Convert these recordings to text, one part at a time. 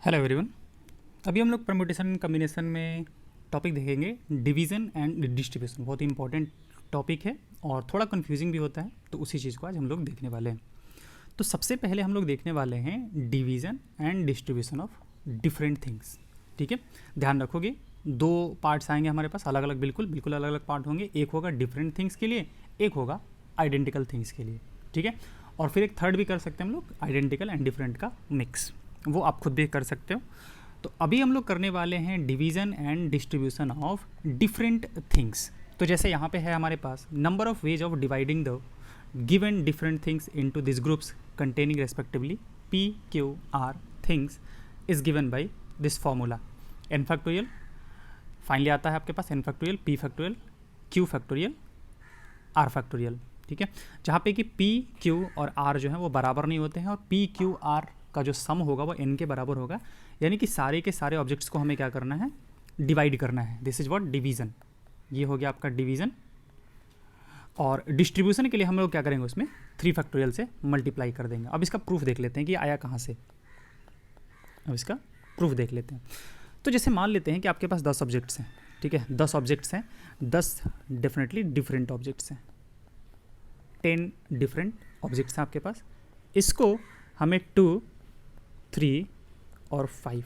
Hello everyone. अभी हम लोग परम्यूटेशन कम्बिनेशन में टॉपिक देखेंगे डिवीज़न एंड डिस्ट्रीब्यूशन। बहुत ही इंपॉर्टेंट टॉपिक है और थोड़ा कंफ्यूजिंग भी होता है, तो उसी चीज़ को आज हम लोग देखने वाले हैं। तो सबसे पहले हम लोग देखने वाले हैं division and distribution of different things. ठीक है, ध्यान रखोगे दो पार्ट्स आएंगे हमारे पास, अलग अलग, बिल्कुल अलग अलग पार्ट होंगे। एक होगा डिफरेंट थिंग्स के लिए, एक होगा आइडेंटिकल थिंग्स के लिए। ठीक है, और फिर एक थर्ड भी कर सकते हैं हम लोग, आइडेंटिकल एंड डिफरेंट का मिक्स, वो आप खुद भी कर सकते हो। तो अभी हम लोग करने वाले हैं division and distribution of different things. तो जैसे यहाँ पे है हमारे पास number of ways of dividing the given different things into this groups containing respectively P, Q, R things is given by this formula n factorial. Finally आता है आपके पास n factorial, P factorial, Q factorial, R factorial. ठीक है, जहाँ पे कि P, Q और R जो है वो बराबर नहीं होते हैं और P, Q, R का जो सम होगा वो n के बराबर होगा, यानी कि सारे के सारे ऑब्जेक्ट्स को हमें क्या करना है, डिवाइड करना है। This is what division. ये हो गया आपका डिवीज़न। और डिस्ट्रीब्यूशन के लिए हम लोग क्या करेंगे, उसमें 3 फैक्टोरियल से मल्टीप्लाई कर देंगे। अब इसका प्रूफ देख लेते हैं कि आया कहाँ से। अब इसका प्रूफ देख लेते हैं। तो जैसे मान लेते हैं कि आपके पास 10 ऑब्जेक्ट्स हैं। ठीक है, 10 ऑब्जेक्ट्स हैं, 10 डेफिनेटली डिफरेंट ऑब्जेक्ट्स हैं, 10 डिफरेंट ऑब्जेक्ट्स हैं आपके पास। इसको हमें 2, 3 और 5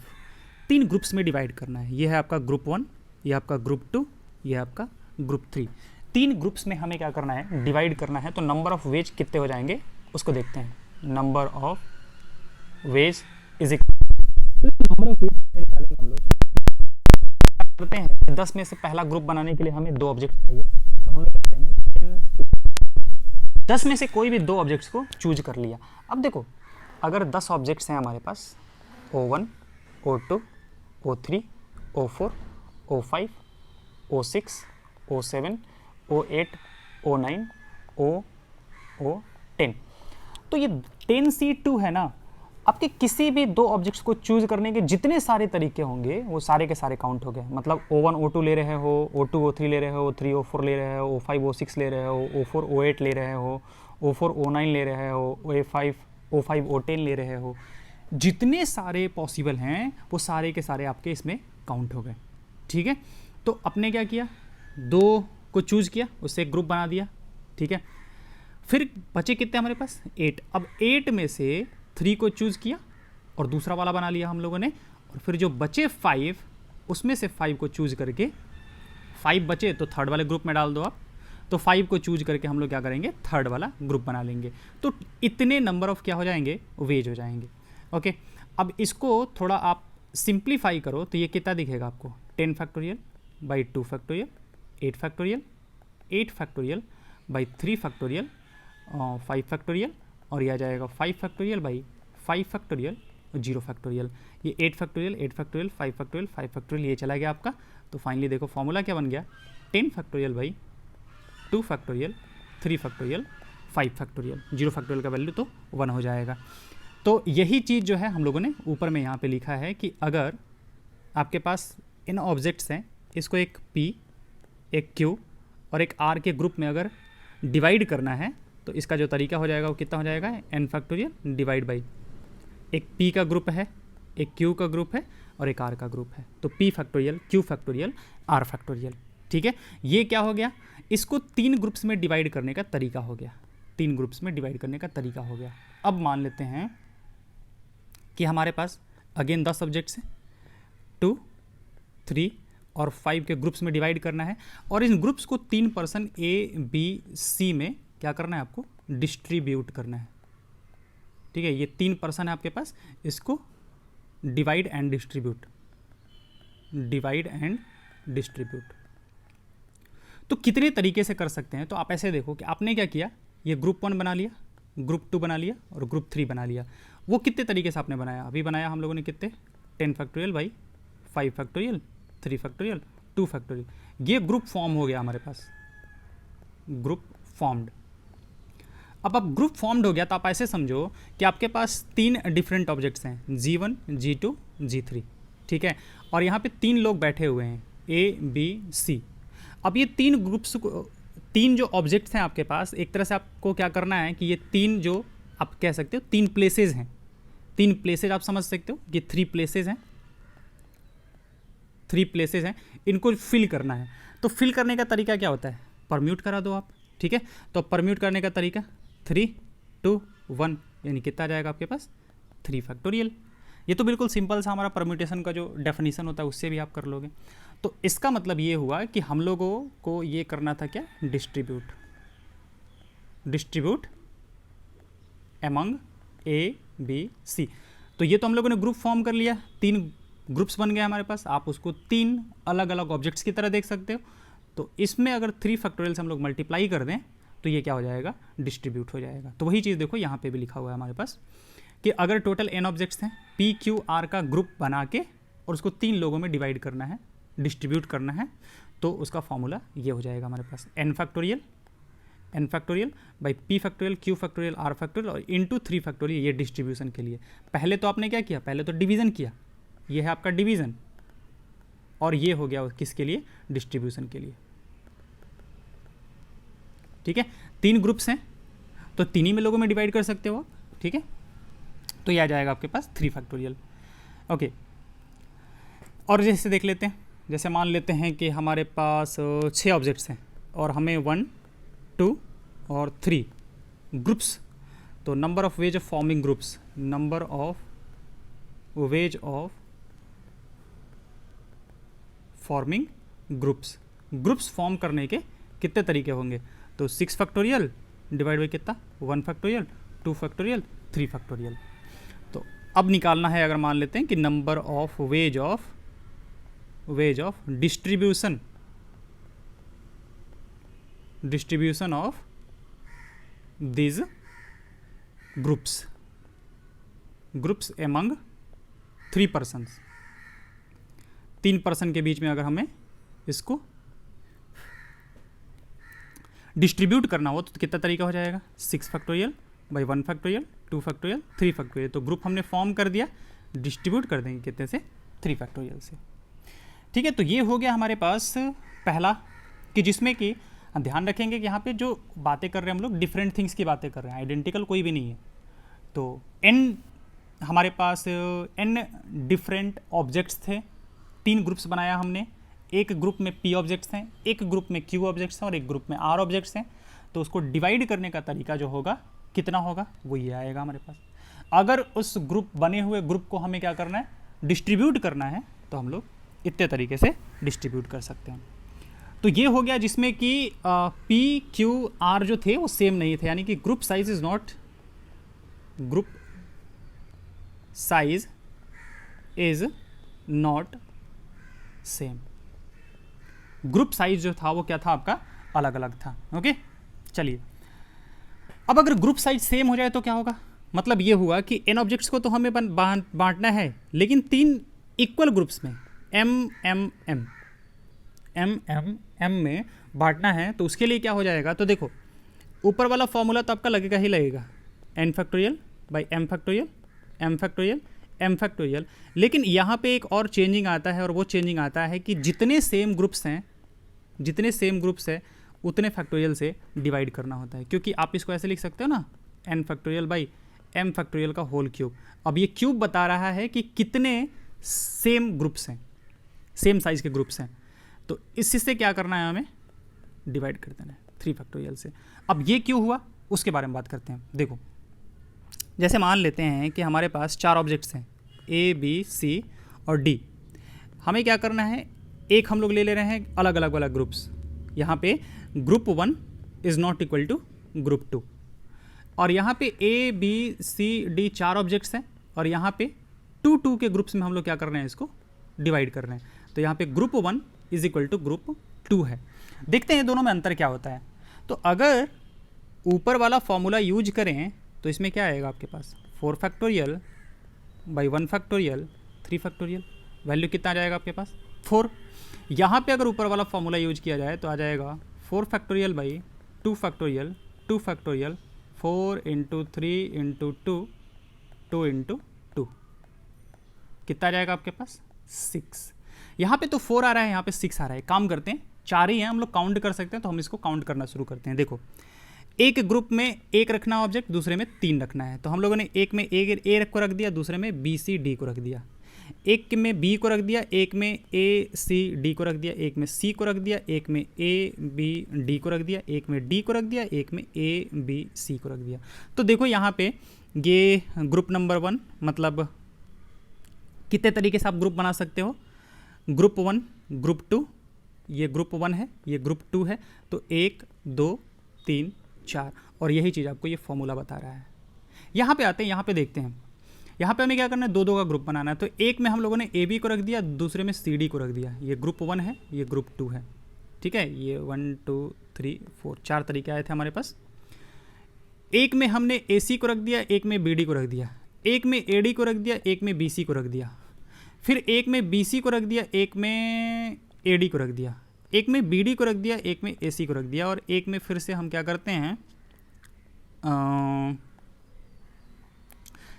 तीन ग्रुप्स में डिवाइड करना है। ये है आपका ग्रुप 1, ये आपका ग्रुप 2, ये आपका ग्रुप 3। तीन ग्रुप्स में हमें क्या करना है, डिवाइड करना है। तो नंबर ऑफ वेज कितने हो जाएंगे उसको देखते हैं। Number of veg is number of veg निकालेंगे हम लोग। करते हैं 10 में से पहला ग्रुप बनाने के लिए हमें 2 ऑब्जेक्ट चाहिए, तो हम लोग करेंगे 10 में से कोई भी 2 ऑब्जेक्ट्स को चूज कर लिया। अब देखो, अगर 10 ऑब्जेक्ट्स हैं हमारे पास, O1, O2, O3, O4, O5, O6, O7, O8, O9, O10, तो ये 10C2 है ना। आपके किसी भी 2 ऑब्जेक्ट्स को चूज करने के जितने सारे तरीके होंगे वो सारे के सारे काउंट हो गए। मतलब O1, O2 ले रहे हो, O2, O3 ले रहे हो, O3, O4 ले रहे हो, O5, O6 ले रहे हो, O4, O8 ले रहे हो, O4, O9 ले रहे हो, O5, O10 ले रहे हो, जितने सारे पॉसिबल हैं वो सारे के सारे आपके इसमें काउंट हो गए। ठीक है, तो आपने क्या किया, 2 को चूज किया, उससे एक ग्रुप बना दिया। ठीक है, फिर बचे कितने हमारे पास, 8। अब 8 में से 3 को चूज किया और दूसरा वाला बना लिया हम लोगों ने, और फिर जो बचे 5 उसमें से 5 को चूज करके, 5 बचे तो थर्ड वाले ग्रुप में डाल दो आप। तो 5 को चूज करके हम लोग क्या करेंगे, थर्ड वाला ग्रुप बना लेंगे। तो इतने नंबर ऑफ क्या हो जाएंगे, वेज हो जाएंगे। ओके, अब इसको थोड़ा आप सिंप्लीफाई करो तो ये कितना दिखेगा आपको, 10 factorial by 2 factorial, 8 factorial, 8 factorial by 3 factorial, 5 factorial, और यह आ जाएगा 5 फैक्टोरियल बाई 5 फैक्टोरियल, 0 फैक्टोरियल। ये 8 फैक्टोरियल, 8 फैक्टोरियल, 5 फैक्टोरियल, 5 फैक्टोरियल, ये चला गया आपका। तो फाइनली देखो फॉर्मूला क्या बन गया, 10 factorial by 2 factorial, 3 factorial, 5 factorial. 0 factorial का वैल्यू तो 1 हो जाएगा। तो यही चीज़ जो है हम लोगों ने ऊपर में यहाँ पे लिखा है कि अगर आपके पास इन ऑब्जेक्ट्स हैं, इसको एक P, एक Q और एक R के ग्रुप में अगर डिवाइड करना है तो इसका जो तरीका हो जाएगा वो कितना हो जाएगा, n फैक्टोरियल डिवाइड बाई, एक P का ग्रुप है, एक Q का ग्रुप है और एक R का ग्रुप है। तो P factorial, Q factorial, R factorial. ठीक है, ये क्या हो गया, इसको 3 ग्रुप्स में डिवाइड करने का तरीका हो गया। 3 ग्रुप्स में डिवाइड करने का तरीका हो गया। अब मान लेते हैं कि हमारे पास अगेन 10 ऑब्जेक्ट्स हैं, 2, 3 और 5 के ग्रुप्स में डिवाइड करना है, और इन ग्रुप्स को 3 पर्सन A, B, C में क्या करना है, आपको डिस्ट्रीब्यूट करना है। ठीक है, ये 3 पर्सन है आपके पास, इसको divide and distribute, divide and distribute. तो कितने तरीके से कर सकते हैं, तो आप ऐसे देखो कि आपने क्या किया, ये ग्रुप 1 बना लिया, ग्रुप 2 बना लिया और ग्रुप 3 बना लिया। वो कितने तरीके से आपने बनाया, अभी बनाया हम लोगों ने कितने, 10 factorial by 5 factorial, 3 factorial, 2 factorial. ये ग्रुप फॉर्म हो गया हमारे पास, ग्रुप फॉर्म्ड। अब ग्रुप फॉर्म्ड हो गया तो आप ऐसे समझो कि आपके पास 3 डिफरेंट ऑब्जेक्ट्स हैं, G1, G2, G3। ठीक है, और यहाँ पे 3 लोग बैठे हुए हैं, A, B, C। अब ये 3 ग्रुप्स को, 3 जो ऑब्जेक्ट्स हैं आपके पास, एक तरह से आपको क्या करना है कि ये 3 जो आप कह सकते हो 3 प्लेसेस हैं, 3 प्लेसेज आप समझ सकते हो, ये 3 प्लेसेज हैं, 3 प्लेसेज हैं, इनको फिल करना है। तो फिल करने का तरीका क्या होता है, परम्यूट करा दो आप, ठीक है। तो परम्यूट करने का तरीका 3 2 1, यानी कितना आ जाएगा आपके पास 3 फैक्टोरियल। ये तो बिल्कुल सिंपल सा हमारा परम्यूटेशन का जो डेफिनेशन होता है उससे भी आप कर लोगे। तो इसका मतलब ये हुआ कि हम लोगों को ये करना था क्या, distribute among A B C. तो ये तो हम लोगों ने ग्रुप फॉर्म कर लिया, 3 ग्रुप्स बन गए हमारे पास। आप उसको 3 अलग अलग ऑब्जेक्ट्स की तरह देख सकते हो। तो इसमें अगर 3 फैक्टोरियल से हम लोग मल्टीप्लाई कर दें तो ये क्या हो जाएगा, डिस्ट्रीब्यूट हो जाएगा। तो वही चीज़ देखो यहाँ पे भी लिखा हुआ है हमारे पास कि अगर टोटल n ऑब्जेक्ट्स हैं, पी क्यू आर का ग्रुप बना के और उसको 3 लोगों में डिवाइड करना है, डिस्ट्रीब्यूट करना है, तो उसका फॉर्मूला ये हो जाएगा हमारे पास n factorial by P factorial Q factorial R factorial और इंटू 3 फैक्टोरियल, ये डिस्ट्रीब्यूशन के लिए। पहले तो आपने क्या किया, पहले तो डिवीज़न किया, ये है आपका डिवीज़न, और ये हो गया किसके लिए, डिस्ट्रीब्यूशन के लिए, ठीक है। 3 ग्रुप्स हैं तो 3 ही में लोगों में डिवाइड कर सकते हो आप, ठीक है। तो ये आ जाएगा आपके पास 3 फैक्टोरियल, ओके। और जैसे देख लेते हैं, जैसे मान लेते हैं कि हमारे पास 6 ऑब्जेक्ट्स हैं और हमें 1 2 और 3 ग्रुप्स, तो number of ways of forming groups, number of ways of forming groups form करने के कितने तरीके होंगे, तो 6 फैक्टोरियल डिवाइड बाई कितना, 1 फैक्टोरियल 2 फैक्टोरियल 3 फैक्टोरियल। तो अब निकालना है, अगर मान लेते हैं कि number of ways of distribution of this groups among 3 persons, 3 person के बीच में अगर हमें इसको डिस्ट्रीब्यूट करना हो तो कितना तरीका हो जाएगा, 6 factorial by 1 factorial 2 factorial 3 factorial. तो ग्रुप हमने फॉर्म कर दिया, डिस्ट्रीब्यूट कर देंगे कितने से, 3 फैक्टोरियल से, ठीक है। तो ये हो गया हमारे पास पहला, कि जिसमें कि ध्यान रखेंगे कि यहाँ पे जो बातें कर रहे हैं हम लोग डिफरेंट थिंग्स की बातें कर रहे हैं, आइडेंटिकल कोई भी नहीं है। तो n हमारे पास n डिफरेंट ऑब्जेक्ट्स थे, 3 ग्रुप्स बनाया हमने, एक ग्रुप में p ऑब्जेक्ट्स हैं, एक ग्रुप में q ऑब्जेक्ट्स हैं और एक ग्रुप में r ऑब्जेक्ट्स हैं। तो उसको डिवाइड करने का तरीका जो होगा, कितना होगा, वो ये आएगा हमारे पास। अगर उस ग्रुप बने हुए ग्रुप को हमें क्या करना है, डिस्ट्रीब्यूट करना है, तो हम लोग इतने तरीके से डिस्ट्रीब्यूट कर सकते हैं। तो ये हो गया जिसमें कि p q r जो थे वो सेम नहीं थे, यानी कि group size is not same. Group size जो था वो क्या था आपका, अलग अलग था, ओके। चलिए, अब अगर ग्रुप साइज सेम हो जाए तो क्या होगा, मतलब ये हुआ कि n ऑब्जेक्ट्स को तो हमें बांटना है, लेकिन 3 इक्वल ग्रुप्स में m में बांटना है। तो उसके लिए क्या हो जाएगा, तो देखो ऊपर वाला फॉर्मूला तो आपका लगेगा ही लगेगा, n factorial by m factorial, लेकिन यहाँ पे एक और चेंजिंग आता है, और वो चेंजिंग आता है कि जितने सेम ग्रुप्स हैं उतने फैक्टोरियल से डिवाइड करना होता है। क्योंकि आप इसको ऐसे लिख सकते हो ना, n factorial by m factorial का होल क्यूब। अब ये क्यूब बता रहा है कि कितने सेम ग्रुप्स हैं, सेम साइज के ग्रुप्स हैं। तो इससे क्या करना है, हमें डिवाइड कर देना है 3 फैक्टोरियल से। अब ये क्यों हुआ उसके बारे में बात करते हैं। देखो, जैसे मान लेते हैं कि हमारे पास 4 ऑब्जेक्ट्स हैं A B C और D। हमें क्या करना है, एक हम लोग ले रहे हैं अलग अलग ग्रुप्स। यहाँ पे group 1 is not equal to group 2, और यहाँ पे A B C D 4 objects हैं, और यहाँ पे 2 के ग्रुप्स में हम लोग क्या कर रहे हैं, इसको डिवाइड कर रहे हैं। तो यहाँ पे group 1 is equal to group 2 है। देखते हैं दोनों में अंतर क्या होता है। तो अगर ऊपर वाला फॉर्मूला यूज करें तो इसमें क्या आएगा आपके पास, 4 factorial by 1 factorial 3 factorial, value कितना आ जाएगा आपके पास, 4। यहाँ पे अगर ऊपर वाला फॉर्मूला यूज किया जाए तो आ जाएगा 4 factorial by 2 factorial 4 into 3 into 2 into 2, कितना आ जाएगा आपके पास, 6। यहाँ पे तो 4 आ रहा है, यहाँ पे 6 आ रहा है। काम करते हैं, 4 ही हैं, हम लोग काउंट कर सकते हैं, तो हम इसको काउंट करना शुरू करते हैं। देखो, एक ग्रुप में एक रखना ऑब्जेक्ट, दूसरे में 3 रखना है। तो हम लोगों ने एक में ए को रख दिया, दूसरे में बी सी डी को रख दिया। एक में बी को रख दिया, एक में ए सी डी को रख दिया, एक में सी को रख दिया, एक में ए बी डी को रख दिया, एक में डी को रख दिया, एक में ए बी सी को रख दिया। तो देखो यहाँ पे ये ग्रुप नंबर 1, मतलब कितने तरीके से आप ग्रुप बना सकते हो। ग्रुप 1, ग्रुप 2, ये ग्रुप 1 है, ये ग्रुप 2 है। तो 1 2 3 4, और यही चीज़ आपको ये फॉर्मूला बता रहा है। यहाँ पे आते हैं, यहाँ पे देखते हैं। यहाँ पे हमें क्या करना है, 2 2 का ग्रुप बनाना है। तो एक में हम लोगों ने ए बी को रख दिया, दूसरे में सी डी को रख दिया। ये ग्रुप 1 है, ये ग्रुप 2 है, ठीक है। ये 1 2 3 4 4 तरीके आए थे हमारे पास। एक में हमने ए सी को रख दिया, एक में बी डी को रख दिया, एक में ए डी को रख दिया, एक में बी सी को रख दिया, फिर एक में बी सी को रख दिया, एक में ए डी को रख दिया, एक में बी डी को रख दिया, एक में ए सी को रख दिया, और एक में फिर से हम क्या करते हैं,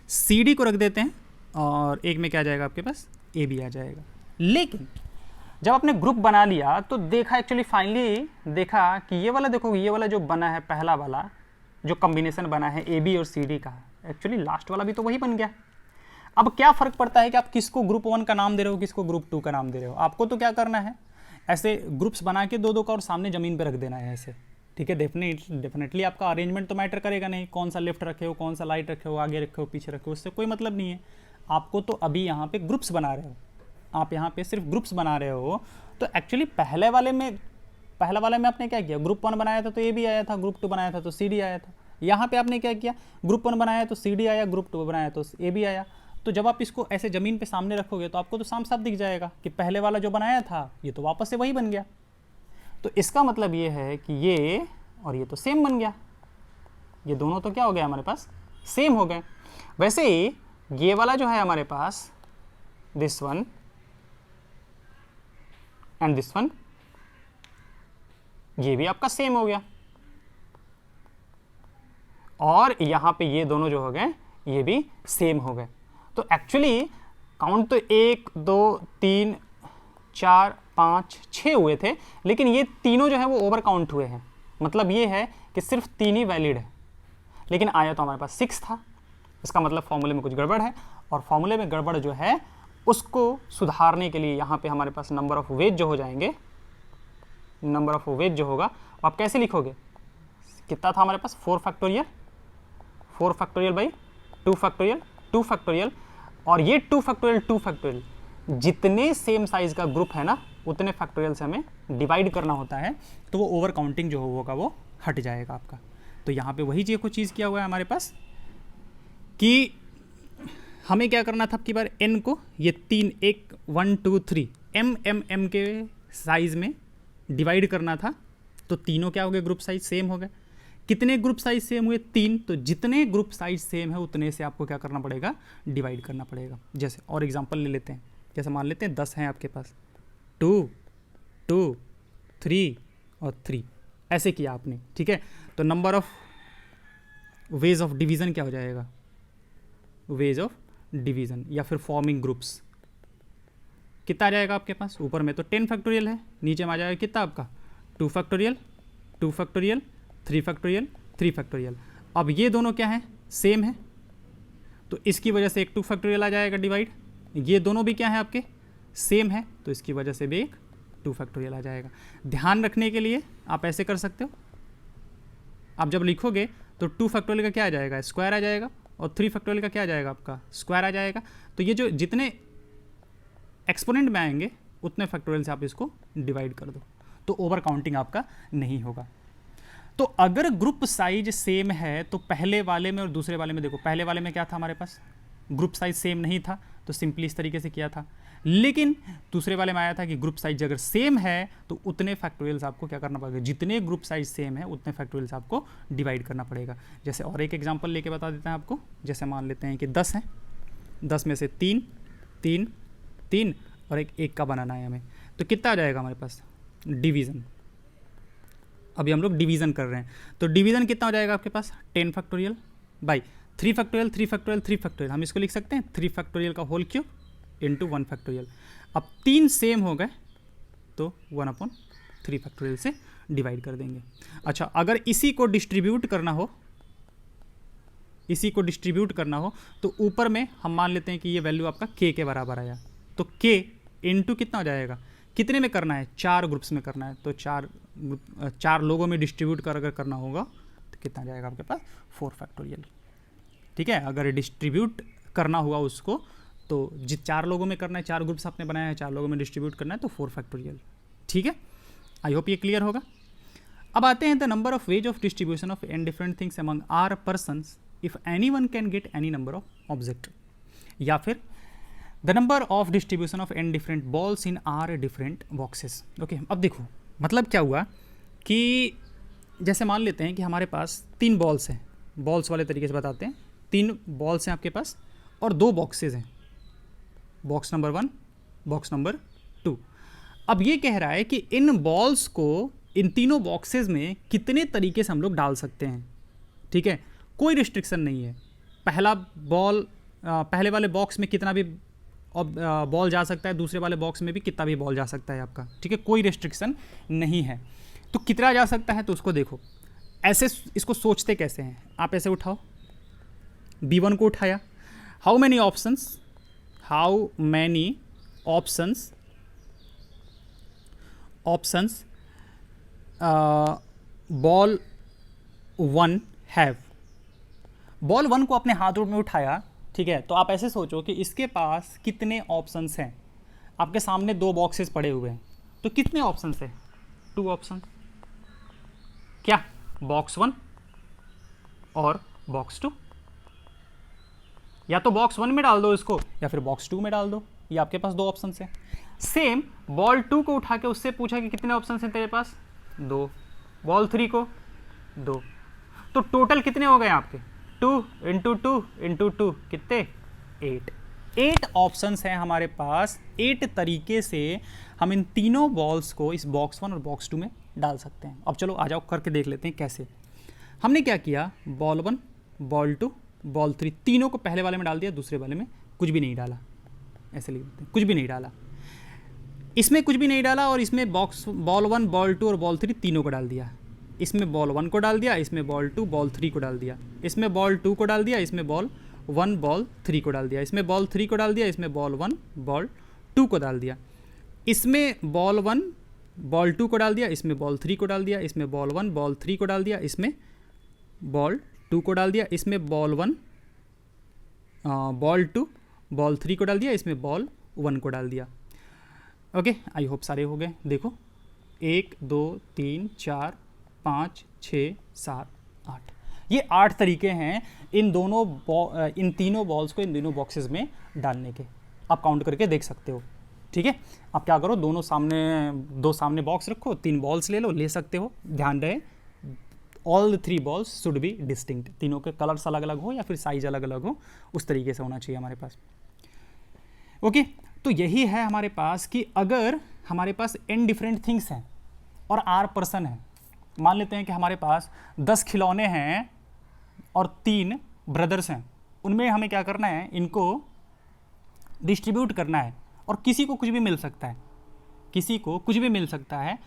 सी डी को रख देते हैं, और एक में क्या आ जाएगा आपके पास, ए बी आ जाएगा। लेकिन जब आपने ग्रुप बना लिया तो देखा, एक्चुअली फाइनली देखा कि ये वाला, देखो ये वाला जो बना है, पहला वाला जो कॉम्बिनेशन बना है ए बी और सी डी का, एक्चुअली लास्ट वाला भी तो वही बन गया। अब क्या फ़र्क पड़ता है कि आप किसको ग्रुप 1 का नाम दे रहे हो, किसको ग्रुप 2 का नाम दे रहे हो। आपको तो क्या करना है, ऐसे ग्रुप्स बना के 2 2 का और सामने ज़मीन पे रख देना है ऐसे, ठीक है। डेफिनेटली आपका अरेंजमेंट तो मैटर करेगा नहीं, कौन सा लेफ्ट रखे हो, कौन सा राइट रखे हो, आगे रखे हो, पीछे रखे हो, उससे कोई मतलब नहीं है। आपको तो अभी यहाँ पे ग्रुप्स बना रहे हो, आप यहाँ पे सिर्फ ग्रुप्स बना रहे हो। तो एक्चुअली पहला वाले में आपने क्या किया, ग्रुप 1 बनाया था तो ए बी आया था, ग्रुप 2 बनाया था तो सी डी आया था। यहाँ पे आपने क्या किया, ग्रुप 1 बनाया तो सी डी आया, ग्रुप 2 बनाया तो ए बी आया। तो जब आप इसको ऐसे ज़मीन पे सामने रखोगे तो आपको तो साफ साफ दिख जाएगा कि पहले वाला जो बनाया था ये तो वापस से वही बन गया। तो इसका मतलब ये है कि ये और ये तो सेम बन गया, ये दोनों तो क्या हो गया हमारे पास, सेम हो गए। वैसे ही ये वाला जो है हमारे पास, this one and this one, ये भी आपका सेम हो गया, और यहाँ पे ये दोनों जो हो गए ये भी सेम हो गए। तो एक्चुअली काउंट तो 1 2 3 4 5 6 हुए थे, लेकिन ये तीनों जो है वो ओवर काउंट हुए हैं। मतलब ये है कि सिर्फ 3 ही वैलिड है, लेकिन आया तो हमारे पास 6 था। इसका मतलब फॉर्मूले में कुछ गड़बड़ है, और फॉर्मूले में गड़बड़ जो है उसको सुधारने के लिए यहाँ पे हमारे पास नंबर ऑफ वेज जो हो जाएंगे, नंबर ऑफ वेज जो होगा आप कैसे लिखोगे, कितना था हमारे पास, 4 factorial, 4 factorial by 2 factorial, 2 factorial, और ये 2 फैक्टोरियल 2 फैक्टोरियल, जितने सेम साइज का ग्रुप है ना उतने फैक्टोरियल से हमें डिवाइड करना होता है, तो वो ओवर काउंटिंग जो होगा वो हट जाएगा आपका। तो यहाँ पे वही कुछ चीज़ किया हुआ है हमारे पास कि हमें क्या करना था, अब की बार n को ये 3 1 1 2 3 m के साइज में डिवाइड करना था। तो तीनों क्या हो गए, ग्रुप साइज सेम हो गए। कितने ग्रुप साइज सेम हुए, 3। तो जितने ग्रुप साइज सेम है उतने से आपको क्या करना पड़ेगा, डिवाइड करना पड़ेगा। जैसे और एग्जांपल ले लेते हैं, जैसे मान लेते हैं 10 हैं आपके पास, 2 2 3 और 3 ऐसे किया आपने, ठीक है। तो number of ways of division क्या हो जाएगा, वेज ऑफ डिवीज़न या फिर फॉर्मिंग ग्रुप्स कितना आ जाएगा आपके पास, ऊपर में तो 10 फैक्टोरियल है, नीचे में आ जाएगा कितना आपका 2 फैक्टोरियल 2 फैक्टोरियल 3 फैक्टोरियल 3 फैक्टोरियल। अब ये दोनों क्या है, सेम है, तो इसकी वजह से एक 2 फैक्टोरियल आ जाएगा डिवाइड। ये दोनों भी क्या है आपके, सेम है, तो इसकी वजह से भी एक 2 फैक्टोरियल आ जाएगा। ध्यान रखने के लिए आप ऐसे कर सकते हो, आप जब लिखोगे तो 2 फैक्टोरियल का क्या आ जाएगा, स्क्वायर आ जाएगा, और 3 फैक्टोरियल का क्या आ जाएगा आपका, स्क्वायर आ जाएगा। तो ये जो जितने एक्सपोनेंट में आएंगे उतने फैक्टोरियल से आप इसको डिवाइड कर दो, तो ओवर काउंटिंग आपका नहीं होगा। तो अगर ग्रुप साइज सेम है तो पहले वाले में और दूसरे वाले में, देखो पहले वाले में क्या था हमारे पास, ग्रुप साइज सेम नहीं था, तो सिंपली इस तरीके से किया था। लेकिन दूसरे वाले में आया था कि ग्रुप साइज अगर सेम है तो उतने फैक्टोरियल्स आपको क्या करना पड़ेगा, जितने ग्रुप साइज सेम है उतने फैक्टोरियल्स आपको डिवाइड करना पड़ेगा। जैसे और एक एग्जांपल लेके बता देते हैं आपको, जैसे मान लेते हैं कि 10 हैं, 10 में से 3 3 3 और एक का बनाना है हमें, तो कितना आ जाएगा हमारे पास, डिवीज़न। अभी हम लोग डिवीज़न कर रहे हैं, तो डिवीज़न कितना हो जाएगा आपके पास, 10 factorial by 3 factorial 3 factorial 3 factorial. हम इसको लिख सकते हैं 3 फैक्टोरियल का होल क्यूब इंटू 1 फैक्टोरियल। अब 3 सेम हो गए तो 1/3 3 फैक्टोरियल से डिवाइड कर देंगे। अच्छा, अगर इसी को डिस्ट्रीब्यूट करना हो तो ऊपर में हम मान लेते हैं कि ये वैल्यू आपका k के बराबर आया, तो k इंटू कितना हो जाएगा, कितने में करना है, 4 ग्रुप्स में करना है, तो 4 लोगों में डिस्ट्रीब्यूट कर अगर करना होगा तो कितना जाएगा आपके पास 4 फैक्टोरियल। ठीक है, अगर डिस्ट्रीब्यूट करना हुआ उसको तो 4 लोगों में करना है, 4 ग्रुप्स आपने बनाया है, 4 लोगों में डिस्ट्रीब्यूट करना है तो 4 फैक्टोरियल। ठीक है, आई होप ये क्लियर होगा। अब आते हैं the number of ways of distribution of N different things among R persons if any one can get any number of object, या फिर the number of distribution of N different balls in R different boxes. Okay, अब देखो मतलब क्या हुआ कि जैसे मान लेते हैं कि हमारे पास 3 बॉल्स हैं, बॉल्स वाले तरीके से बताते हैं, 3 बॉल्स हैं आपके पास और 2 बॉक्सेस हैं, बॉक्स नंबर 1, बॉक्स नंबर 2। अब ये कह रहा है कि इन बॉल्स को इन तीनों बॉक्सेस में कितने तरीके से हम लोग डाल सकते हैं। ठीक है, कोई रिस्ट्रिक्शन नहीं है, पहला बॉल पहले वाले बॉक्स में कितना भी बॉल जा सकता है, दूसरे वाले बॉक्स में भी कितना भी बॉल जा सकता है आपका। ठीक है, कोई रिस्ट्रिक्शन नहीं है। तो कितना जा सकता है तो उसको देखो, ऐसे इसको सोचते कैसे हैं आप, ऐसे उठाओ, B1 को उठाया, how many options ball 1 have, ball 1 को अपने हाथों में उठाया। ठीक है, तो आप ऐसे सोचो कि इसके पास कितने ऑप्शंस हैं, आपके सामने 2 बॉक्सेस पड़े हुए हैं, तो कितने ऑप्शंस हैं, 2 ऑप्शन, क्या, बॉक्स 1 और बॉक्स 2, या तो बॉक्स 1 में डाल दो इसको या फिर बॉक्स 2 में डाल दो, ये आपके पास 2 ऑप्शन हैं। सेम बॉल 2 को उठा के उससे पूछा कि कितने ऑप्शन हैं तेरे पास, 2, बॉल 3 को 2, तो टोटल कितने हो गए आपके, 2 इंटू 2 इंटू 2 कितने, 8 ऑप्शंस हैं हमारे पास। 8 तरीके से हम इन तीनों बॉल्स को इस बॉक्स 1 और बॉक्स 2 में डाल सकते हैं। अब चलो आ जाओ करके देख लेते हैं कैसे। हमने क्या किया, बॉल 1, बॉल 2, बॉल 3, तीनों को पहले वाले में डाल दिया, दूसरे वाले में कुछ भी नहीं डाला, ऐसे लिख देते हैं, कुछ भी नहीं डाला, इसमें कुछ भी नहीं डाला, और इसमें बॉल 1, बॉल 2 और बॉल 3 तीनों को डाल दिया। इसमें बॉल 1 को डाल दिया, इसमें बॉल 2, बॉल 3 को डाल दिया, इसमें बॉल 2 को डाल दिया, इसमें बॉल 1, बॉल 3 को डाल दिया, इसमें बॉल 3 को डाल दिया, इसमें बॉल 1, बॉल 2 को डाल दिया, इसमें बॉल 1, बॉल 2 को डाल दिया, इसमें बॉल 3 को डाल दिया, इसमें बॉल 1, बॉल 3 को डाल दिया, इसमें बॉल 2 को डाल दिया, इसमें बॉल 1, बॉल 2, बॉल 3 को डाल दिया, इसमें बॉल 1 को डाल दिया। ओके, आई होप सारे हो गए। देखो 1 2 3 4 5 6 7 8, ये 8 तरीके हैं इन तीनों बॉल्स को इन दोनों बॉक्सेस में डालने के। आप काउंट करके देख सकते हो। ठीक है, आप क्या करो, दो सामने बॉक्स रखो, 3 बॉल्स ले सकते हो। ध्यान रहे all the 3 balls should be distinct, तीनों के कलर्स अलग अलग हो या फिर साइज अलग अलग हो, उस तरीके से होना चाहिए हमारे पास। ओके, तो यही है हमारे पास कि अगर हमारे पास n डिफरेंट थिंग्स हैं और r पर्सन है, मान लेते हैं कि हमारे पास 10 खिलौने हैं और 3 ब्रदर्स हैं, उनमें हमें क्या करना है, इनको डिस्ट्रीब्यूट करना है, और किसी को कुछ भी मिल सकता है, किसी को कुछ भी मिल सकता है।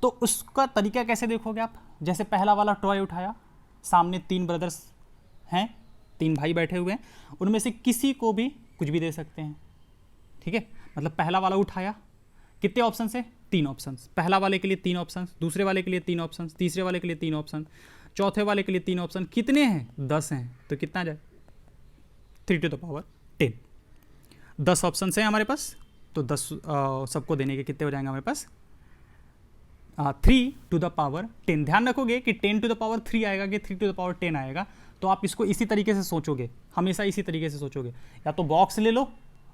तो उसका तरीका कैसे देखोगे आप, जैसे पहला वाला टॉय उठाया, सामने 3 ब्रदर्स हैं, 3 भाई बैठे हुए हैं, उनमें से किसी को भी कुछ भी दे सकते हैं। ठीक है, मतलब पहला वाला उठाया, कितने ऑप्शन है, 3 ऑप्शन, पहला वाले के लिए 3 ऑप्शन, दूसरे वाले के लिए 3 ऑप्शन, तीसरे वाले के लिए 3 ऑप्शन, चौथे वाले के लिए 3 ऑप्शन, कितने हैं, 10 हैं, तो कितना जाए, 3 टू द पावर 10, 10 ऑप्शन हैं हमारे पास, तो 10 सबको देने के कितने हो जाएंगे हमारे पास, 3 टू द पावर 10। ध्यान रखोगे कि 10 टू द पावर 3 आएगा कि 3 टू द पावर 10 आएगा, तो आप इसको इसी तरीके से सोचोगे, हमेशा इसी तरीके से सोचोगे, या तो बॉक्स ले लो,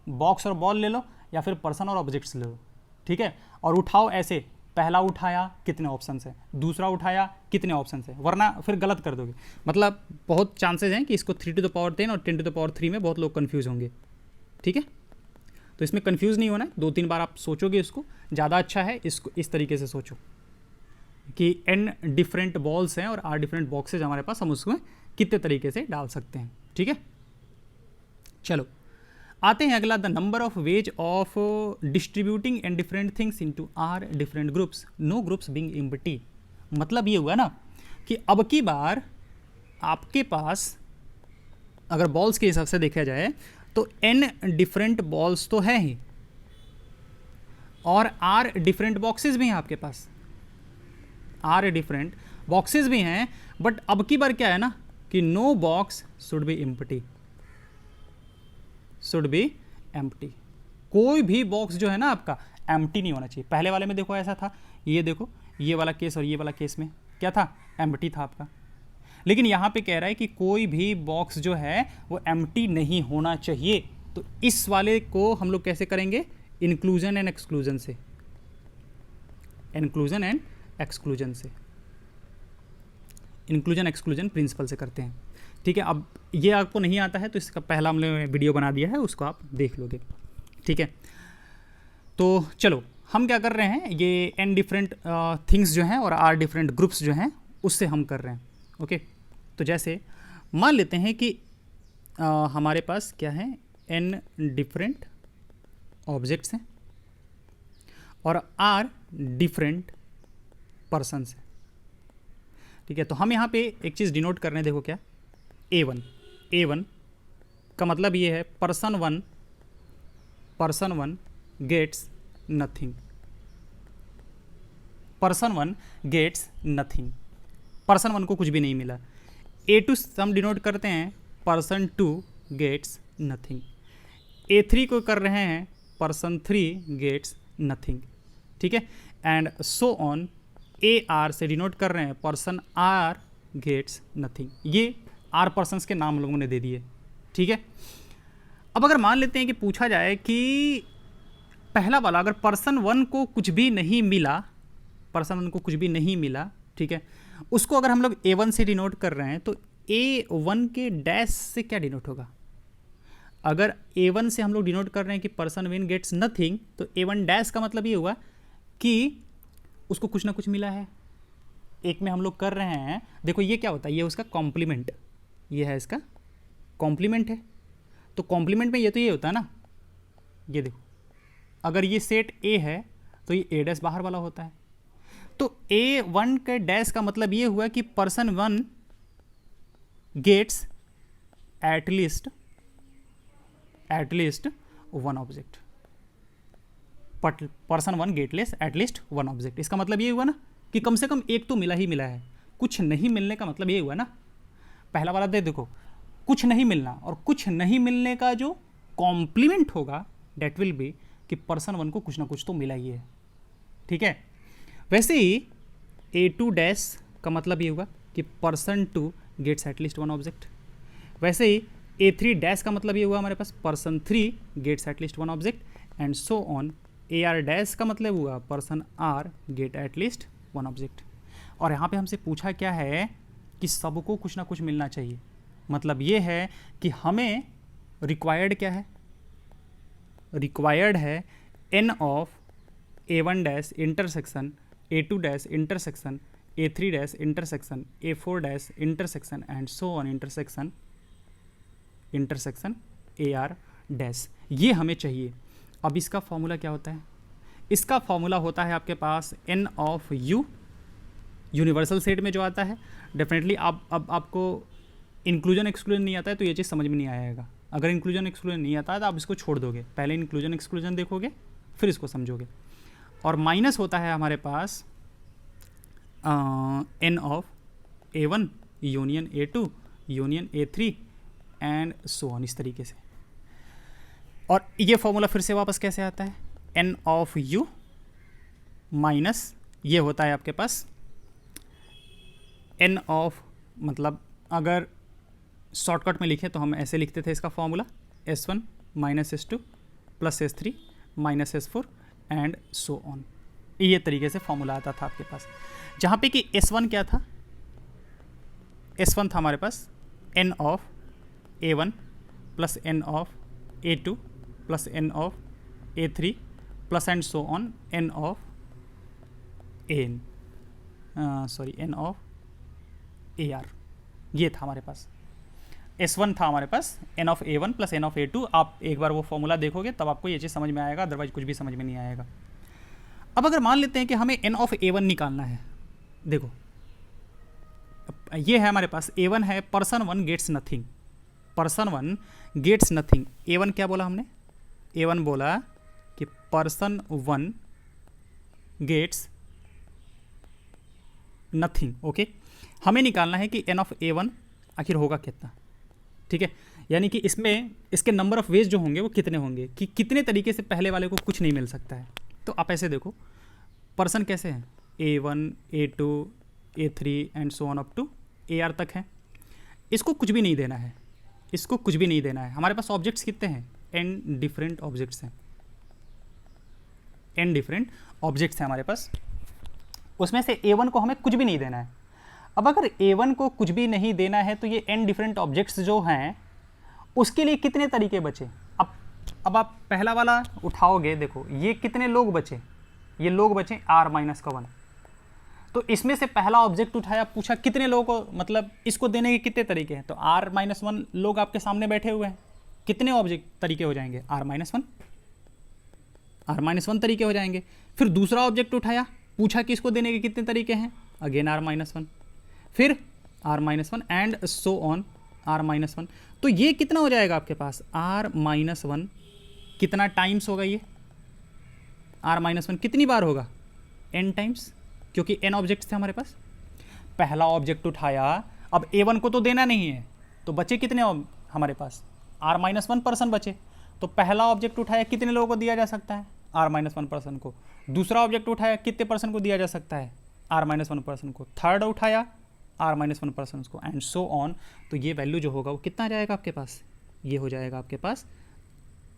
बॉक्स और बॉल ले लो, या फिर पर्सन और ऑब्जेक्ट्स ले लो। ठीक है, और उठाओ ऐसे, पहला उठाया कितने ऑप्शन है, दूसरा उठाया कितने ऑप्शन है, वरना फिर गलत कर दोगे। मतलब बहुत चांसेस हैं कि इसको 3 टू द पावर 10 और 10 टू द पावर 3 में बहुत लोग कंफ्यूज होंगे। ठीक है, तो इसमें कंफ्यूज नहीं होना है, 2-3 बार आप सोचोगे इसको, ज़्यादा अच्छा है इसको इस तरीके से सोचो कि n डिफरेंट बॉल्स हैं और r डिफरेंट बॉक्सेज हमारे पास, हम उसमें कितने तरीके से डाल सकते हैं। ठीक है, चलो आते हैं अगला, the number of ways of distributing and different things into R different groups, no groups being empty. मतलब ये हुआ ना कि अब की बार आपके पास अगर बॉल्स के हिसाब से देखा जाए तो n डिफरेंट बॉल्स तो है ही, और r डिफरेंट बॉक्सेस भी हैं आपके पास, r डिफरेंट बॉक्सेस भी हैं, बट अब की बार क्या है ना कि no box should be empty, should be empty. कोई भी बॉक्स जो है ना आपका एम्प्टी नहीं होना चाहिए। पहले वाले में देखो ऐसा था, ये देखो ये वाला केस और ये वाला केस में क्या था, एम्प्टी था आपका। लेकिन यहाँ पे कह रहा है कि कोई भी बॉक्स जो है वो एम्प्टी नहीं होना चाहिए। तो इस वाले को हम लोग कैसे करेंगे, इंक्लूजन एंड एक्सक्लूजन से, इंक्लूजन एंड एक्सक्लूजन से, इंक्लूजन एक्सक्लूजन प्रिंसिपल से करते हैं। ठीक है, अब ये आपको नहीं आता है तो इसका पहला हमने वीडियो बना दिया है, उसको आप देख लोगे। ठीक है, तो चलो हम क्या कर रहे हैं, ये n डिफरेंट थिंग्स जो हैं और r डिफरेंट ग्रुप्स जो हैं उससे हम कर रहे हैं। ओके, तो जैसे मान लेते हैं कि हमारे पास क्या है, n डिफरेंट ऑब्जेक्ट्स हैं और r डिफरेंट पर्सन्स हैं। ठीक है, तो हम यहाँ पे एक चीज़ डिनोट कर रहे हैं, देखो क्या, A1 का मतलब ये है person one gets nothing, person one gets nothing, person one को कुछ भी नहीं मिला। A2 हम डिनोट करते हैं पर्सन 2 गेट्स नथिंग, A3 को कर रहे हैं पर्सन 3 गेट्स नथिंग। ठीक है, एंड सो ऑन AR से डिनोट कर रहे हैं पर्सन R गेट्स नथिंग। ये R पर्सन्स के नाम लोगों ने दे दिए। ठीक है, अब अगर मान लेते हैं कि पूछा जाए कि पहला वाला अगर पर्सन 1 को कुछ भी नहीं मिला, पर्सन 1 को कुछ भी नहीं मिला, ठीक है, उसको अगर हम लोग A1 से डिनोट कर रहे हैं तो A1 के डैश से क्या डिनोट होगा। अगर A1 से हम लोग डिनोट कर रहे हैं कि पर्सन 1 गेट्स नथिंग, तो A1 डैश का मतलब ये हुआ कि उसको कुछ ना कुछ मिला है। एक में हम लोग कर रहे हैं, देखो ये क्या होता है, ये उसका कॉम्प्लीमेंट, ये है इसका कॉम्प्लीमेंट है। तो कॉम्प्लीमेंट में ये तो ये होता है ना, ये देखो अगर ये सेट A है तो ये A डैश बाहर वाला होता है। तो A1 के डैश का मतलब ये हुआ कि person 1 gets at least one object, person 1 gets at least one object. इसका मतलब ये हुआ ना कि कम से कम एक तो मिला ही मिला है। कुछ नहीं मिलने का मतलब ये हुआ ना, पहला वाला देखो कुछ नहीं मिलना, और कुछ नहीं मिलने का जो कॉम्प्लीमेंट होगा डेट विल बी कि पर्सन 1 को कुछ ना कुछ तो मिला ही है। ठीक है, वैसे ही A2 डैश का मतलब ये होगा कि person 2 gets at least one object. वैसे ही A3 डैश का मतलब ये हुआ हमारे पास person 3 gets at least one object, and so on. AR dash का मतलब हुआ person R get at least one object. और यहाँ पे हमसे पूछा क्या है कि सबको कुछ ना कुछ मिलना चाहिए। मतलब ये है कि हमें रिक्वायर्ड क्या है, रिक्वायर्ड है n of A1 dash intersection A2 dash intersection A3 dash intersection A4 dash intersection and so on intersection AR dash, ये हमें चाहिए। अब इसका फॉर्मूला क्या होता है, इसका फॉर्मूला होता है आपके पास n of U, universal set में जो आता है। डेफिनेटली अब आपको इंक्लूजन एक्सक्लूजन नहीं आता है तो ये चीज़ समझ में नहीं आएगा। अगर इंक्लूजन एक्सक्लूजन नहीं आता है तो आप इसको छोड़ दोगे, पहले इंक्लूजन एक्सक्लूजन देखोगे फिर इसको समझोगे। और माइनस होता है हमारे पास n of A1 union A2 union A3 and so on, इस तरीके से। और ये फॉर्मूला फिर से वापस कैसे आता है, n ऑफ U माइनस ये होता है आपके पास n ऑफ, मतलब अगर शॉर्टकट में लिखे तो हम ऐसे लिखते थे इसका formula S1 minus S2 plus S3 minus S4 and so on. ये तरीके से फॉर्मूला आता था आपके पास, जहाँ पे कि S1 क्या था, S1 था हमारे पास n of A1 plus n of A2 plus n of A3 plus and so on n of n of AR, ये था हमारे पास। S1 था हमारे पास n of A1 plus n of A2। आप एक बार वो फॉर्मूला देखोगे तब आपको ये चीज़ समझ में आएगा, अदरवाइज कुछ भी समझ में नहीं आएगा। अब अगर मान लेते हैं कि हमें n ऑफ A1 निकालना है, देखो ये है हमारे पास A1 है, person 1 gets nothing, person 1 gets nothing. A1 क्या बोला हमने? A1 बोला कि पर्सन 1 गेट्स नथिंग। ओके, हमें निकालना है कि n ऑफ A1 आखिर होगा कितना, ठीक है। यानी कि इसमें इसके नंबर ऑफ वेज जो होंगे वो कितने होंगे, कि कितने तरीके से पहले वाले को कुछ नहीं मिल सकता है। तो आप ऐसे देखो, पर्सन कैसे हैं? A1, A2, A3 and so on up to AR तक है। इसको कुछ भी नहीं देना है, इसको कुछ भी नहीं देना है। हमारे पास ऑब्जेक्ट्स कितने हैं? n डिफरेंट ऑब्जेक्ट्स हैं, n डिफरेंट ऑब्जेक्ट्स हैं हमारे पास। उसमें से A1 को हमें कुछ भी नहीं देना है। अब अगर A1 को कुछ भी नहीं देना है तो ये n डिफरेंट ऑब्जेक्ट्स जो हैं उसके लिए कितने तरीके बचे? अब आप पहला वाला उठाओगे, देखो ये कितने लोग बचे? ये लोग बचे R-1। तो इसमें से पहला ऑब्जेक्ट उठाया, पूछा कितने लोगों को, मतलब इसको देने के कितने तरीके हैं? तो R-1 लोग आपके सामने बैठे हुए हैं, कितने ऑब्जेक्ट तरीके हो जाएंगे? R-1 तरीके हो जाएंगे। फिर दूसरा ऑब्जेक्ट उठाया, पूछा कि इसको देने के कितने तरीके हैं? अगेन R-1, फिर R-1 and so on R-1। तो ये कितना हो जाएगा आपके पास? R-1 कितना टाइम्स होगा? ये R-1 कितनी बार होगा? n टाइम्स, क्योंकि n ऑब्जेक्ट्स थे हमारे पास। पहला ऑब्जेक्ट उठाया, अब A1 को तो देना नहीं है, तो बचे कितने हमारे पास? R-1 पर्सन बचे। तो पहला ऑब्जेक्ट उठाया, कितने लोगों को दिया जा सकता है? R-1 पर्सन को। दूसरा ऑब्जेक्ट उठाया, कितने पर्सन को दिया जा सकता है? R-1 पर्सन को। थर्ड उठाया, R-1 पर्सन को, एंड सो ऑन। तो ये वैल्यू जो होगा वो कितना आ जाएगा आपके पास? ये हो जाएगा आपके पास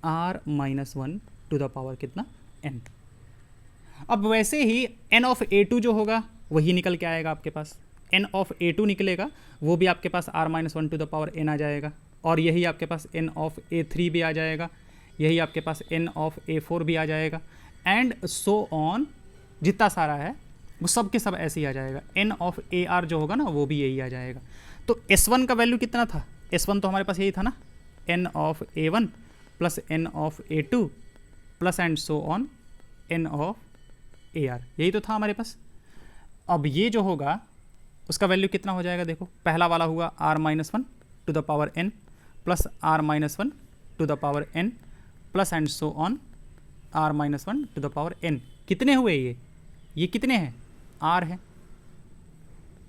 R-1 टू द पावर कितना? n। अब वैसे ही n ऑफ A2 जो होगा वही निकल के आएगा आपके पास। n ऑफ A2 निकलेगा, वो भी आपके पास R-1 to the power n आ जाएगा। और यही आपके पास n ऑफ A3 भी आ जाएगा, यही आपके पास n ऑफ A4 भी आ जाएगा, एंड सो ऑन। जितना सारा है वो सब के सब ऐसे ही आ जाएगा। n ऑफ AR जो होगा ना वो भी यही आ जाएगा। तो S1 का वैल्यू कितना था? S1 तो हमारे पास यही था ना, n of A1 plus n of A2 plus and so on n of AR, यही तो था हमारे पास। अब ये जो होगा उसका वैल्यू कितना हो जाएगा? देखो, पहला वाला हुआ R-1 to the power n plus R-1 to the power n plus and so on R-1 to the power n। कितने हुए ये कितने हैं? R है,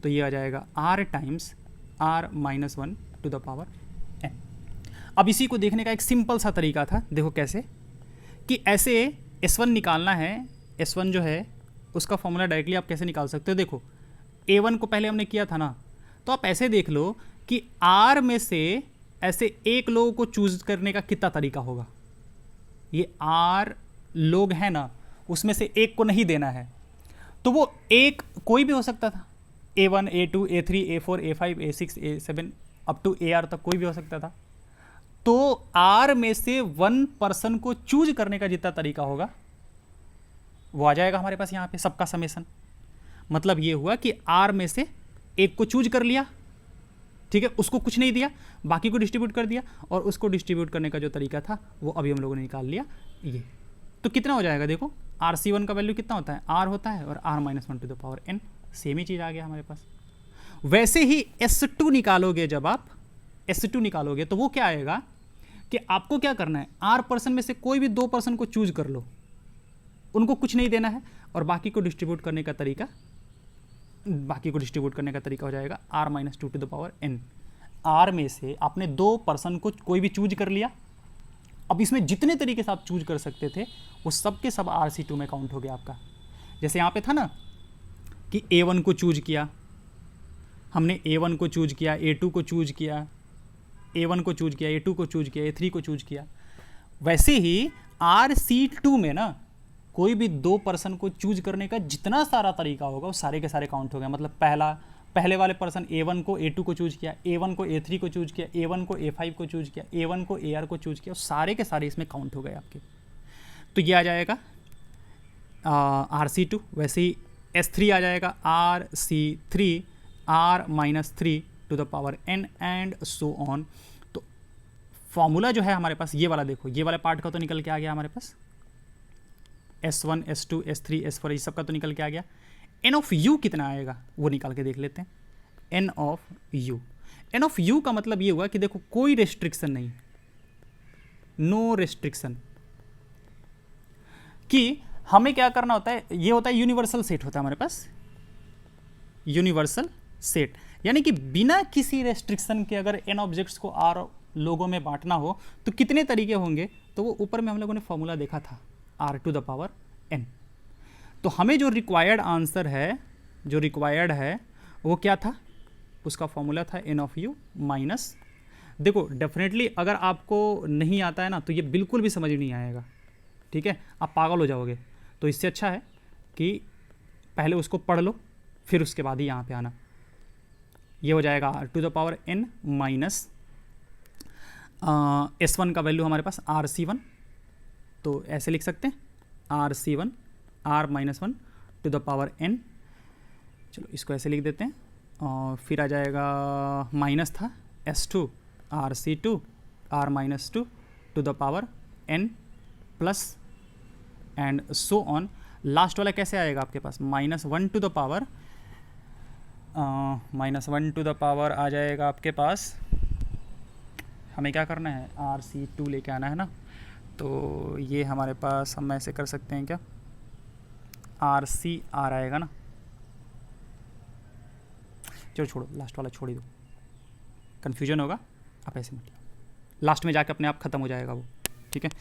तो ये आ जाएगा R times R-1 to the power n। अब इसी को देखने का एक सिंपल सा तरीका था, देखो कैसे, कि ऐसे S1 निकालना है। S1 जो है उसका फॉर्मूला डायरेक्टली आप कैसे निकाल सकते हो? देखो, A1 को पहले हमने किया था ना, तो आप ऐसे देख लो कि R में से ऐसे एक लोगों को चूज करने का कितना तरीका होगा। ये R लोग हैं ना, उसमें से एक को नहीं देना है, तो वो एक कोई भी हो सकता था। A1, A2, A3, A4, A5, A6, A7 up to AR तक कोई भी हो सकता था। तो R में से 1 पर्सन को चूज करने का जितना तरीका होगा वो आ जाएगा हमारे पास यहाँ पे, सबका समेसन। मतलब ये हुआ कि R में से एक को चूज कर लिया, ठीक है, उसको कुछ नहीं दिया, बाकी को डिस्ट्रीब्यूट कर दिया, और उसको डिस्ट्रीब्यूट करने का जो तरीका था वो अभी हम लोगों ने निकाल लिया। ये तो कितना हो जाएगा? देखो, RC1 का वैल्यू कितना होता है? R होता है, और R-1 to the power n, same ही चीज़ आ गया हमारे पास। वैसे ही S2 निकालोगे, जब आप S2 निकालोगे तो वो क्या आएगा कि आपको क्या करना है? R पर्सन में से कोई भी 2 पर्सन को चूज कर लो, उनको कुछ नहीं देना है, और बाकी को डिस्ट्रीब्यूट करने का तरीका हो जाएगा R-2 to the power n। R में से आपने 2 पर्सन को कोई भी चूज कर लिया। अब इसमें जितने तरीके से आप चूज कर सकते थे वो सब के सब RC2 में काउंट हो गया आपका। जैसे यहाँ पे था ना कि A1 को चूज किया हमने, A1 को चूज किया, A2 को चूज किया, A1 को चूज किया, A2 को चूज किया, A3 को चूज किया। वैसे ही RC2 में ना कोई भी 2 पर्सन को चूज करने का जितना सारा तरीका होगा वो सारे के सारे काउंट हो गए। मतलब पहले वाले पर्सन A1 को A2 को चूज किया, A1 को A3 को चूज किया, A1 को A5 को चूज किया, A1 को AR को चूज किया, सारे के सारे इसमें काउंट हो गए आपके। तो ये आ जाएगा RC2। वैसे ही S3 आ जाएगा RC3 R-3 to the power n and so on. तो फॉर्मूला जो है हमारे पास ये वाला, देखो ये वाला पार्ट का तो निकल के आ गया हमारे पास, S1 S2 S3 S4 ये सब का तो निकल के आ गया। n ऑफ u कितना आएगा वो निकाल के देख लेते हैं। n of u, n of u का मतलब ये हुआ कि देखो कोई रेस्ट्रिक्शन नहीं, नो रेस्ट्रिक्शन, कि हमें क्या करना होता है, ये होता है यूनिवर्सल सेट होता है हमारे पास, यूनिवर्सल सेट, यानी कि बिना किसी रेस्ट्रिक्शन के अगर n ऑब्जेक्ट्स को r लोगों में बांटना हो तो कितने तरीके होंगे, तो वो ऊपर में हम लोगों ने फॉर्मूला देखा था r to the power n। तो हमें जो रिक्वायर्ड आंसर है, जो रिक्वायर्ड है वो क्या था, उसका फॉर्मूला था n ऑफ u माइनस, देखो डेफिनेटली अगर आपको नहीं आता है ना तो ये बिल्कुल भी समझ नहीं आएगा, ठीक है, आप पागल हो जाओगे। तो इससे अच्छा है कि पहले उसको पढ़ लो फिर उसके बाद ही यहाँ पे आना। ये हो जाएगा r to the power n minus S1 का वैल्यू हमारे पास RC1, तो ऐसे लिख सकते हैं RC1 R minus 1 to the power n, चलो इसको ऐसे लिख देते हैं। और फिर आ जाएगा माइनस था S2 RC2 R minus 2 to the power n plus and so on. Last वाला कैसे आएगा आपके पास, -1 to the power, -1 to the power आ जाएगा आपके पास, हमें क्या करना है RC2 लेके आना है ना, तो ये हमारे पास हम ऐसे कर सकते हैं क्या, RCR आएगा ना, चलो छोड़ो लास्ट वाला छोड़ ही दो, कन्फ्यूजन होगा, आप ऐसे मत, लास्ट में जाके अपने आप ख़त्म हो जाएगा वो, ठीक है।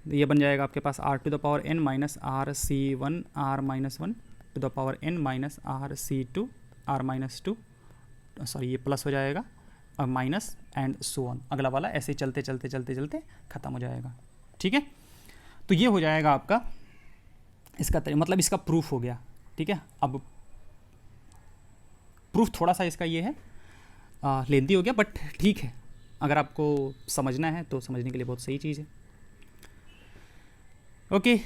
ये बन जाएगा आपके पास r to the power n minus RC1 R minus 1 to the power n minus RC2 R minus 2, sorry ये प्लस हो जाएगा और माइनस एंड सो ऑन, अगला वाला ऐसे चलते चलते चलते चलते ख़त्म हो जाएगा, ठीक है। तो ये हो जाएगा आपका इसका मतलब इसका प्रूफ हो गया, ठीक है। अब प्रूफ थोड़ा सा इसका ये है लेंदी हो गया, बट ठीक है, अगर आपको समझना है तो समझने के लिए बहुत सही चीज़ है। ओके,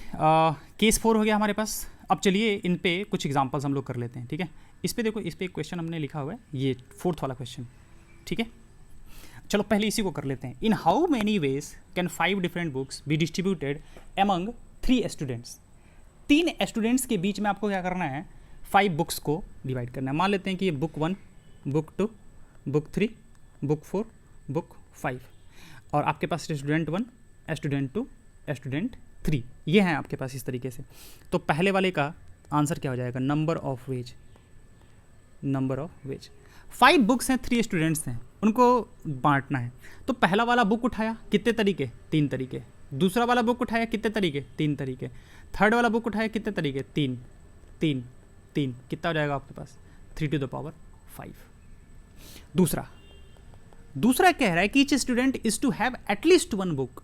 केस 4 हो गया हमारे पास। अब चलिए इन पे कुछ एग्जांपल्स हम लोग कर लेते हैं, ठीक है। इस पे देखो, इस पे एक क्वेश्चन हमने लिखा हुआ है, ये 4th वाला क्वेश्चन, ठीक है। चलो पहले इसी को कर लेते हैं। In how many ways can 5 different books be distributed among 3 students. 3 students के बीच में आपको क्या करना है, 5 बुक्स को डिवाइड करना है। मान लेते हैं कि ये book 1, book 2, book 3, book 4, book 5, और आपके पास स्टूडेंट 1, स्टूडेंट 2, स्टूडेंट 3, ये हैं आपके पास इस तरीके से। तो पहले वाले का आंसर क्या हो जाएगा, number of veg, number of veg. 5 books हैं, 3 स्टूडेंट्स हैं, उनको बांटना है। तो पहला वाला बुक उठाया, कितने तरीके, 3 तरीके। दूसरा वाला बुक उठाया, कितने तरीके, 3 तरीके। थर्ड वाला बुक उठाया, कितने तरीके, 3 3 3, कितना हो जाएगा आपके पास, 3 टू द पावर 5। दूसरा कह रहा है कि each student is to have at least 1 book,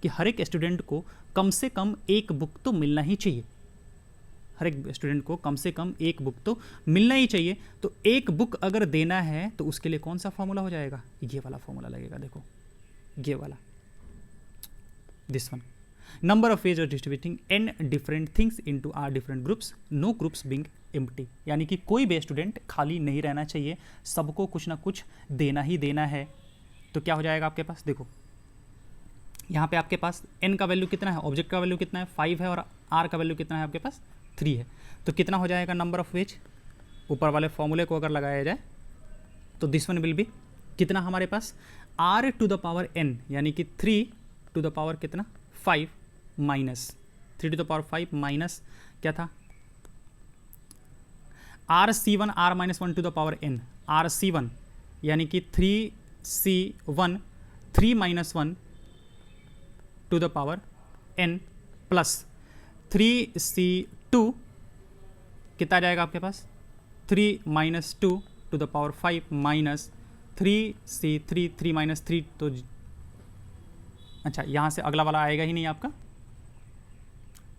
कि हर एक स्टूडेंट को कम से कम 1 बुक तो मिलना ही चाहिए, हर एक स्टूडेंट को कम से कम 1 बुक तो मिलना ही चाहिए। तो 1 बुक अगर देना है तो उसके लिए कौन सा फॉर्मूला हो जाएगा, ये वाला फॉर्मूला लगेगा, देखो ये वाला, this one. Number of ways of distributing n different things into r different groups, no groups being empty, यानी कि कोई भी स्टूडेंट खाली नहीं रहना चाहिए, सबको कुछ ना कुछ देना ही देना है। तो क्या हो जाएगा आपके पास, देखो यहाँ पे आपके पास n का वैल्यू कितना है, ऑब्जेक्ट का वैल्यू कितना है, 5 है, और r का वैल्यू कितना है आपके पास, 3 है। तो कितना हो जाएगा नंबर ऑफ वेज, ऊपर वाले फॉर्मूले को अगर लगाया जाए तो दिस वन विल बी कितना हमारे पास, r to the power n, यानी कि 3 टू द पावर कितना, 5 minus 3 to the power 5 minus क्या था, RC1 R minus 1 to the power n, RC1 यानी कि 3C1 3 minus 1 to the power n plus 3C2 कितना जाएगा आपके पास, 3 minus 2 to the power 5 minus 3C3 3 minus 3, तो अच्छा यहाँ से अगला वाला आएगा ही नहीं आपका,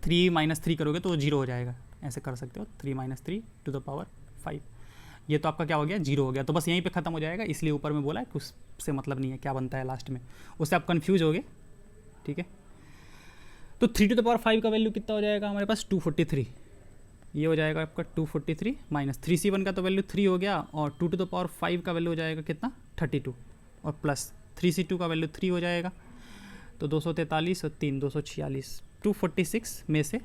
3 माइनस 3 करोगे तो 0 हो जाएगा, ऐसे कर सकते हो, 3 माइनस 3 टू द पावर 5, ये तो आपका क्या हो गया, 0 हो गया। तो बस यहीं पे ख़त्म हो जाएगा, इसलिए ऊपर में बोला है कि उससे मतलब नहीं है क्या बनता है लास्ट में, उससे आप कन्फ्यूज हो गए, ठीक है। तो 3 टू द पावर 5 का वैल्यू कितना हो जाएगा हमारे पास, 243, ये हो जाएगा आपका 243 माइनस 3C1 का तो वैल्यू 3 हो गया, और 2 टू द पावर 5 का वैल्यू हो जाएगा कितना 32, और प्लस 3C2 का वैल्यू 3 हो जाएगा, तो 243 और 3 246। 246 में से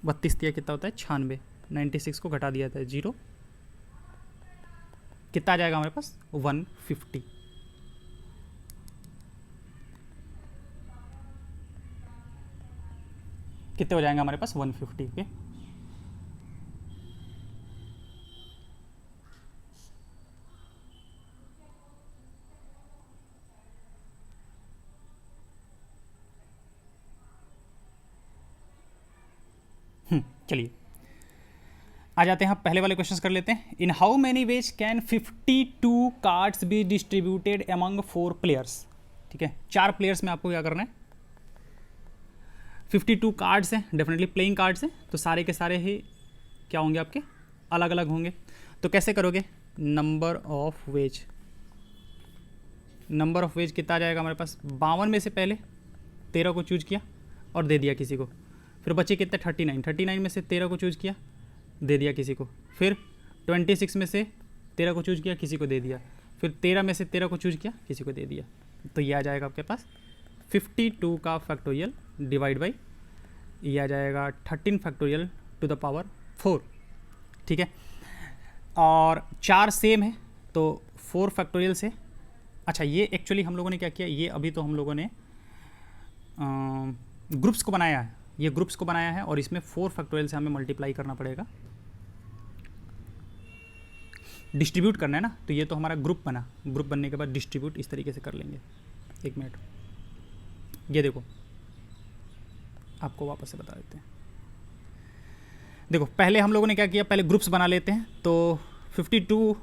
32 दिया कितना होता है 96, 96 को घटा दिया था 0, कितना आ जाएगा हमारे पास 150। कितने हो जाएंगे हमारे पास 150 के। चलिए आ जाते हैं, पहले वाले क्वेश्चंस कर लेते हैं। इन how many ways can 52 cards be distributed among 4 players. ठीक है, 4 प्लेयर्स में आपको क्या करना है, 52 कार्ड्स हैं, डेफिनेटली प्लेइंग कार्ड्स हैं, तो सारे के सारे ही क्या होंगे आपके अलग अलग होंगे। तो कैसे करोगे, number of veg, number of veg कितना आ जाएगा हमारे पास 52 में से पहले 13 को चूज किया और दे दिया किसी को, फिर बचे कितने 39, 39 में से 13 को चूज किया दे दिया किसी को, फिर 26 में से 13 को चूज किया किसी को दे दिया, फिर 13 में से 13 को चूज किया किसी को दे दिया। तो ये आ जाएगा आपके पास 52 का फैक्टोरियल डिवाइड बाई ये आ जाएगा 13 फैक्टोरियल टू द पावर 4। ठीक है, और 4 सेम है तो 4 फैक्टोरियल से, अच्छा ये एक्चुअली हम लोगों ने क्या किया, ये अभी तो हम लोगों ने ग्रुप्स को बनाया है, ये ग्रुप्स को बनाया है और इसमें 4 फैक्टोरियल से हमें मल्टीप्लाई करना पड़ेगा, डिस्ट्रीब्यूट करना है ना, तो ये तो हमारा ग्रुप बना, ग्रुप बनने के बाद डिस्ट्रीब्यूट इस तरीके से कर लेंगे। एक मिनट, ये देखो आपको वापस से बता देते हैं। देखो पहले हम लोगों ने क्या किया, पहले ग्रुप्स बना लेते हैं, तो 52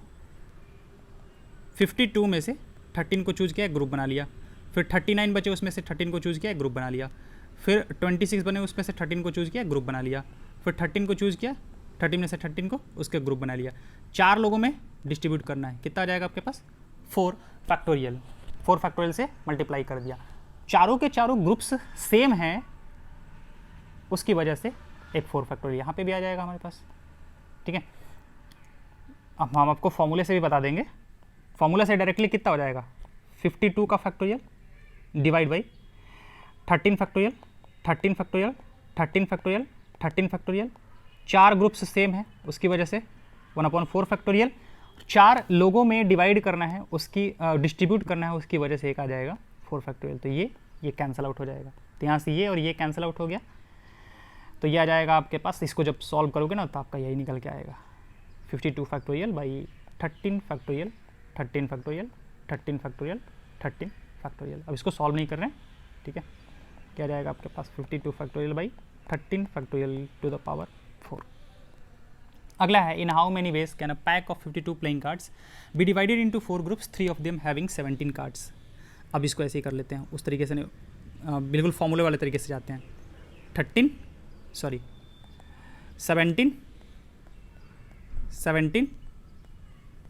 में से 13 को चूज़ किया, ग्रुप बना लिया, फिर 39 बचे उसमें से 13 को चूज़ किया, ग्रुप बना लिया, फिर 26 बने उसमें से 13 को चूज़ किया, ग्रुप बना लिया, फिर 13 को चूज़ किया, 13 में से 13 को उसके ग्रुप बना लिया। 4 लोगों में डिस्ट्रीब्यूट करना है, कितना आ जाएगा आपके पास 4 फैक्टोरियल, 4 फैक्टोरियल से मल्टीप्लाई कर दिया। चारों के चारों ग्रुप्स सेम हैं, उसकी वजह से एक 4 फैक्टोरियल यहाँ पे भी आ जाएगा हमारे पास। ठीक है, अब हम आपको फॉर्मूले से भी बता देंगे, फॉर्मूला से डायरेक्टली कितना हो जाएगा 52 का factorial divide by 13 factorial, 13 factorial, 13 factorial, 13 factorial. 4 groups same है उसकी वजह से 1/4 फैक्टोरियल। 4 लोगों में डिवाइड करना है, उसकी डिस्ट्रीब्यूट करना है, उसकी वजह से एक आ जाएगा 4 फैक्टोरियल। तो ये कैंसिल आउट हो जाएगा, तो यहाँ से ये और ये कैंसिल आउट हो गया, तो ये आ जाएगा आपके पास। इसको जब सॉल्व करोगे ना तो आपका यही निकल के आएगा 52 factorial by 13 factorial, 13 factorial, 13 factorial, 13 factorial. अब इसको सॉल्व नहीं कर रहे हैं, ठीक है, क्या जाएगा आपके पास 52 factorial by 13 factorial to the power 4। अगला है, in how many ways can a pack of 52 playing cards be divided into 4 groups, 3 of them having 17 cards. अब इसको ऐसे ही कर लेते हैं, उस तरीके से नहीं, बिल्कुल फॉर्मूले वाले तरीके से जाते हैं। 17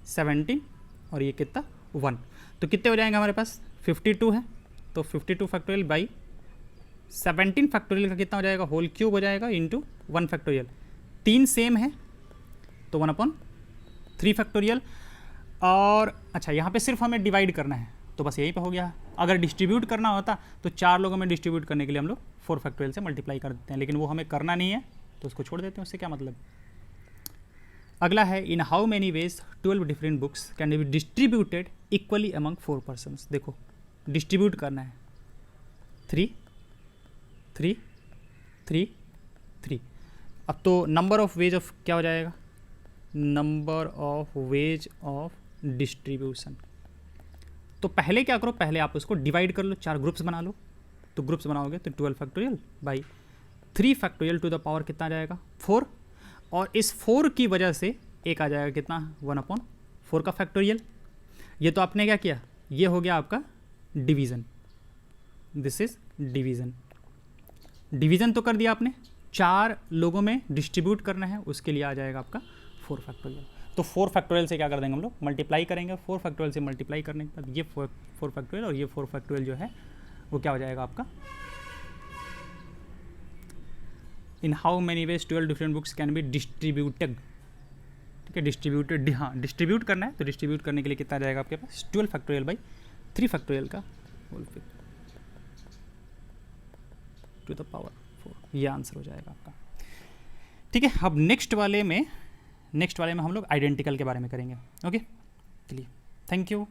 17 और ये कितना 1, तो कितने हो जाएंगे हमारे पास 52 है, तो 52 फैक्टोरियल बाई 17 फैक्टोरियल का कितना हो जाएगा, होल क्यूब हो जाएगा इंटू 1 फैक्टोरियल। 3 सेम है तो 1/3 फैक्टोरियल। और अच्छा यहाँ पे सिर्फ हमें डिवाइड करना है, तो बस यहीं पे हो गया। अगर डिस्ट्रीब्यूट करना होता तो 4 लोगों में डिस्ट्रीब्यूट करने के लिए हम लोग 4 फैक्टोरियल से मल्टीप्लाई कर देते हैं, लेकिन वो हमें करना नहीं है तो उसको छोड़ देते हैं, उससे क्या मतलब। अगला है, in how many veg 12 different books can be distributed equally among 4 persons. देखो डिस्ट्रीब्यूट करना है 3 3 3 3। अब तो नंबर ऑफ वेज ऑफ क्या हो जाएगा, number of ways of distribution. तो पहले क्या करो, पहले आप उसको डिवाइड कर लो, 4 ग्रुप्स बना लो, तो ग्रुप्स बनाओगे तो 12 factorial by 3 factorial to the power कितना आ जाएगा 4, और इस 4 की वजह से एक आ जाएगा कितना 1/4 का फैक्टोरियल। ये तो आपने क्या किया, ये हो गया आपका division, this is division. Division तो कर दिया आपने, 4 लोगों में डिस्ट्रीब्यूट करना है, उसके लिए आ जाएगा आपका 4 फैक्टोरियल। तो 4 फैक्टोरियल से क्या कर देंगे हम लोग, मल्टीप्लाई करेंगे। 4 फैक्टोरियल से मल्टीप्लाई करने के बाद ये 4 फैक्टोरियल और ये 4 फैक्टोरियल जो है वो क्या हो जाएगा आपका in how many ways 12 different books can be distributed, ठीक है, डिस्ट्रीब्यूटेड, हाँ डिस्ट्रीब्यूट करना है, तो डिस्ट्रीब्यूट करने के लिए कितना जाएगा आपके पास 12 फैक्टोरियल बाई 3 फैक्टोरियल का होल टू द पावर 4, ये आंसर हो जाएगा आपका। ठीक है, अब नेक्स्ट वाले में हम लोग आइडेंटिकल के बारे में करेंगे। ओके, चलिए, थैंक यू।